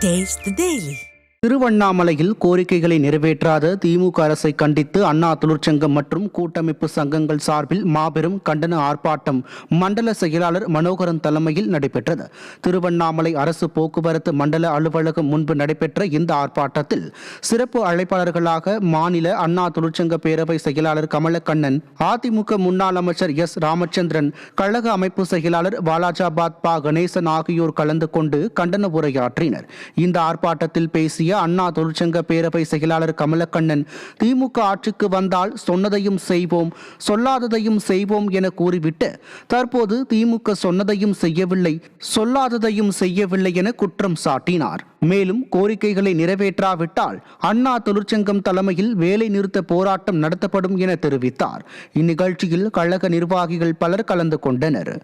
Taste the Daily. திருவண்ணாமலையில் கோரிக்கைகளை நிறைவேற்றாத திமுக அரசை கண்டித்து அண்ணா தொழிற்சங்கம் மற்றும் கூட்டமைப்பு சங்கங்கள் சார்பில் மாபெரும் கண்டன ஆர்ப்பாட்டம் மண்டல செயலாளர் மனோகரன் தலைமையில் நடைபெற்றது. திருவண்ணாமலை அரசு போக்குவரத்து மண்டல அலுவலகம் முன்பு நடைபெற்ற இந்த ஆர்ப்பாட்டத்தில் சிறப்பு அழைப்பாளர்களாக மாநில அண்ணா தொழிற்சங்க பேரவை செயலாளர் கமலக்கண்ணன், அதிமுக முன்னாள் அமைச்சர் எஸ் ராமச்சந்திரன், கழக அமைப்பு செயலாளர் வாலாஜாபாத் பா கணேசன் ஆகியோர் கலந்து கொண்டு கண்டன உரையாற்றினர். இந்த ஆர்ப்பாட்டத்தில் பேசிய அண்ணா தொழிற்சங்க பேரவை செயலாளர் கமலக்கண்ணன், திமுக ஆட்சிக்கு வந்தால் சொன்னதையும் செய்வோம், சொல்லாததையும் செய்வோம் என கூறிவிட்டு தற்போது திமுக சொன்னதையும் செய்யவில்லை, சொல்லாததையும் செய்யவில்லை என குற்றம் சாட்டினார். மேலும் கோரிக்கைகளை நிறைவேற்றாவிட்டால் அண்ணா தொழிற்சங்கம் தலைமையில் வேலை நிறுத்த போராட்டம் நடத்தப்படும் என தெரிவித்தார். இந்நிகழ்ச்சியில் கழக நிர்வாகிகள் பலர் கலந்து கொண்டனர்.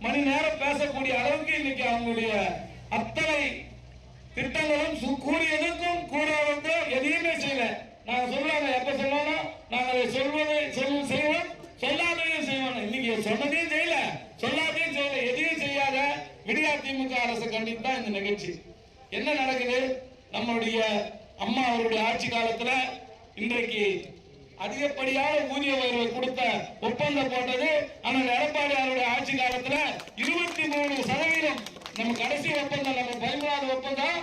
மணி நேரம் பேசக்கூடிய அளவுக்கு இன்னைக்கு அவங்களுடைய அத்தனை திட்டங்களும் கூடியதுக்கும் கூடாததுக்கும் எதையுமே செய்யல. நாங்க சொல்றாங்க, எப்ப சொல்லணும், நாங்க அதை செய்வோம், சொல்லாதையும் செய்வோம். இன்னைக்கு சொன்னதையும் செய்யல, சொல்லாதையும் செய்யல, எதையும் செய்யாத விடியா திமுக அரசு கண்டித்து தான் இந்த நிகழ்ச்சி. என்ன நடக்குது? நம்மளுடைய அம்மா அவருடைய ஆட்சி காலத்துல இன்றைக்கு அதிகப்படியான ஊதிய உயர்வை கொடுத்த ஒப்பந்தம் போட்டது. ஆனால் எடப்பாடியாருடைய ஆட்சி காலத்துல 23% நம்ம கடைசி ஒப்பந்தம், நம்ம 15வது ஒப்பந்தம்